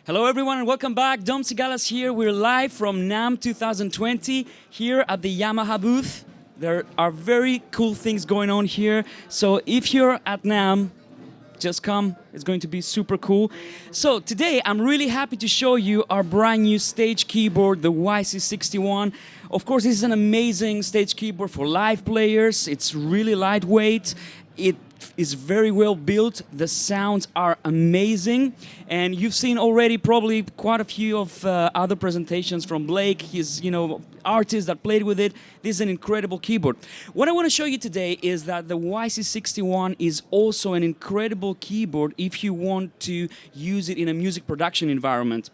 Hello everyone and welcome back. Sigalas here. We're live from NAMM 2020 here at the Yamaha booth. There are very cool things going on here. So if you're at NAMM, just come. It's going to be super cool. So today I'm really happy to show you our brand new stage keyboard, the YC61. Of course, this is an amazing stage keyboard for live players. It's really lightweight. It is very well built. The sounds are amazing, and you've seen already probably quite a few of other presentations from Blake. He's, artists that played with it. This is an incredible keyboard. What I want to show you today is that the YC61 is also an incredible keyboard if you want to use it in a music production environment.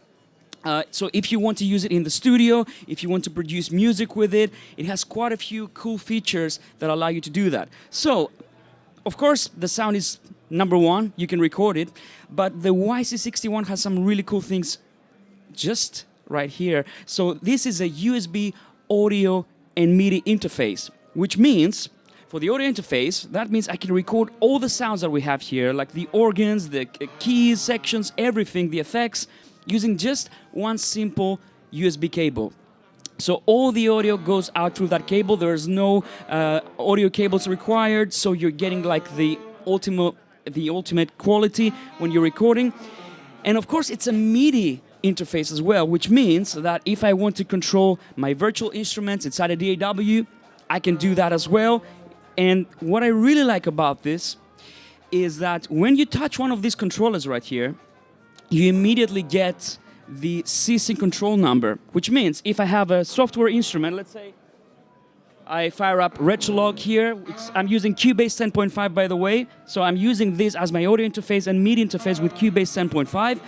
So if you want to use it in the studio, if you want to produce music with it, it has quite a few cool features that allow you to do that. So, of course, the sound is number one, you can record it, but the YC61 has some really cool things just right here. So this is a USB audio and MIDI interface, which means, for the audio interface, that means I can record all the sounds that we have here, like the organs, the keys, sections, everything, the effects, using just one simple USB cable. So all the audio goes out through that cable. There's no audio cables required, so you're getting like the ultimate quality when you're recording. And of course, it's a MIDI interface as well, which means that if I want to control my virtual instruments inside a DAW, I can do that as well. And what I really like about this is that when you touch one of these controllers right here, you immediately get the CC control number, which means if I have a software instrument, let's say I fire up Retrolog here. I'm using Cubase 10.5, by the way, so I'm using this as my audio interface and MIDI interface with Cubase 10.5.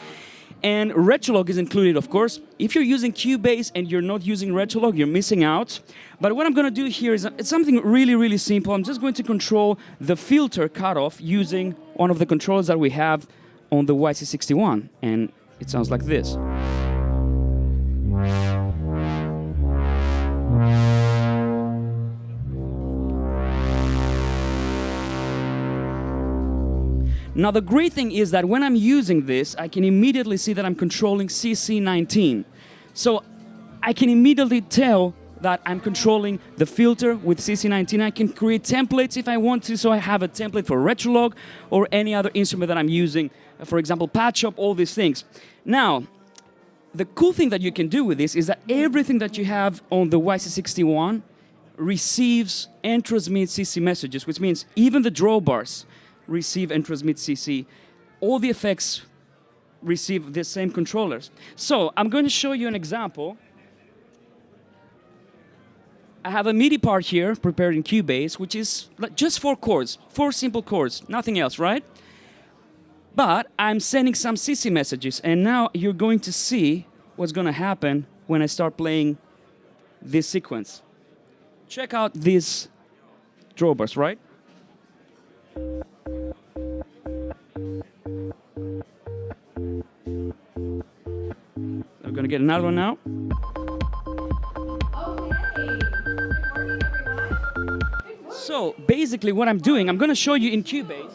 And Retrolog is included, of course. If you're using Cubase and you're not using Retrolog, you're missing out. But what I'm going to do here is it's something really, really simple. I'm just going to control the filter cutoff using one of the controls that we have on the YC61. And it sounds like this. Now the great thing is that when I'm using this, I can immediately see that I'm controlling CC19. So I can immediately tell that I'm controlling the filter with CC19. I can create templates if I want to, so I have a template for Retrolog or any other instrument that I'm using. For example, Patch Up, all these things. Now, the cool thing that you can do with this is that everything that you have on the YC61 receives and transmits CC messages, which means even the drawbars receive and transmit CC. All the effects receive the same controllers. So I'm going to show you an example. I have a MIDI part here prepared in Cubase, which is just 4 chords, 4 simple chords, nothing else, right? But I'm sending some CC messages, and now you're going to see what's going to happen when I start playing this sequence. Check out these drawbars, right? I'm going to get another one now. So basically what I'm doing, I'm going to show you in Cubase.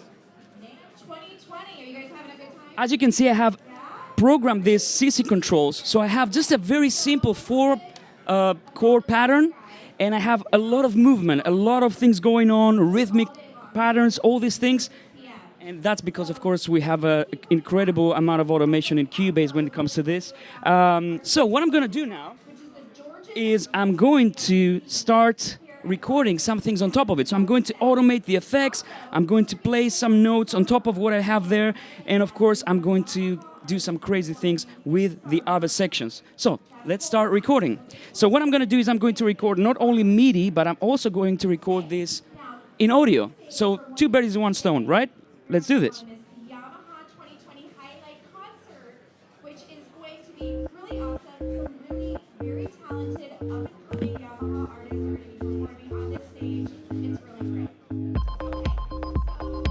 As you can see, I have programmed these CC controls. So I have just a very simple 4 chord pattern, and I have a lot of movement, a lot of things going on, rhythmic patterns, all these things. And that's because, of course, we have an incredible amount of automation in Cubase when it comes to this. So what I'm going to do now is I'm going to start recording some things on top of it. So I'm going to automate the effects, I'm going to play some notes on top of what I have there, and of course I'm going to do some crazy things with the other sections. So let's start recording. So what I'm going to do is I'm going to record not only MIDI, but I'm also going to record this in audio. So 2 birds in 1 stone, right? Let's do this. Yamaha 2020 highlight concert, which is going to be really awesome. Some really very talented up-and-coming Yamaha artists are going to be performing on this stage. It's really great. Okay.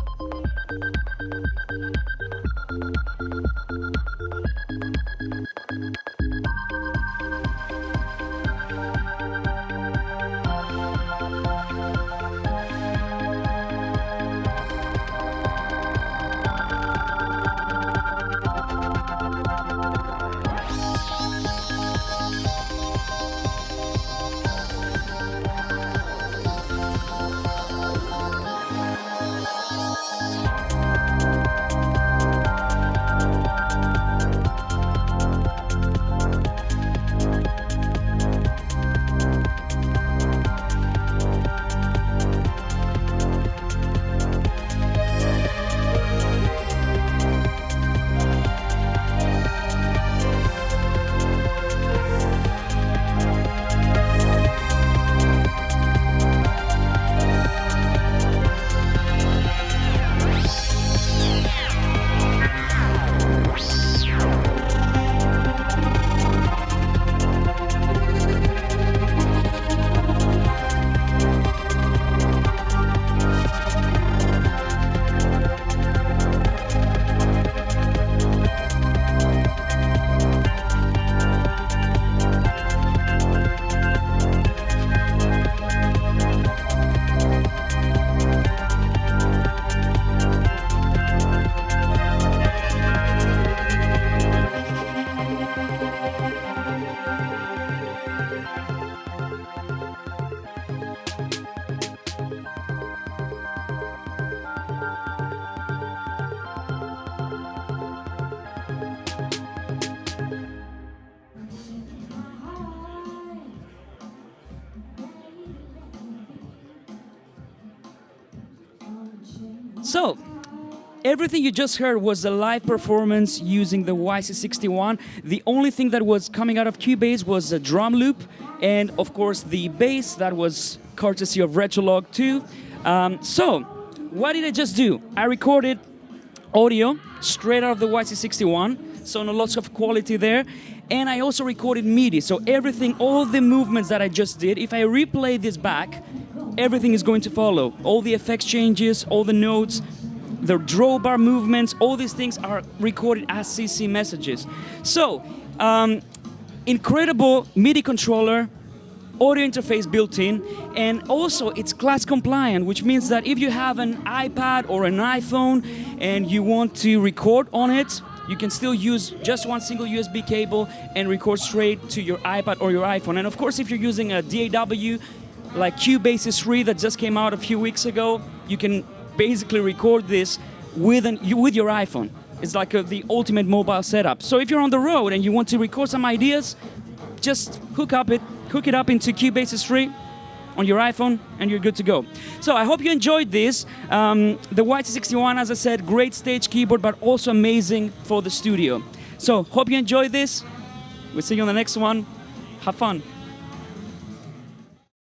So, everything you just heard was a live performance using the YC61. The only thing that was coming out of Cubase was a drum loop, and of course the bass that was courtesy of Retrolog 2. So, what did I just do? I recorded audio straight out of the YC61, so not lots of quality there. And I also recorded MIDI, so everything, all the movements that I just did, if I replay this back, everything is going to follow. All the effects changes, all the notes, the drawbar movements, all these things are recorded as CC messages. So, incredible MIDI controller, audio interface built in, and also it's class compliant, which means that if you have an iPad or an iPhone and you want to record on it, you can still use just one single USB cable and record straight to your iPad or your iPhone. And of course, if you're using a DAW like Cubase 3 that just came out a few weeks ago, you can basically record this with your iPhone. It's like the ultimate mobile setup. So if you're on the road and you want to record some ideas, just hook it up into Cubase 3 on your iPhone, and you're good to go. So I hope you enjoyed this. The YC61, as I said, great stage keyboard, but also amazing for the studio. So hope you enjoyed this. We'll see you on the next one. Have fun.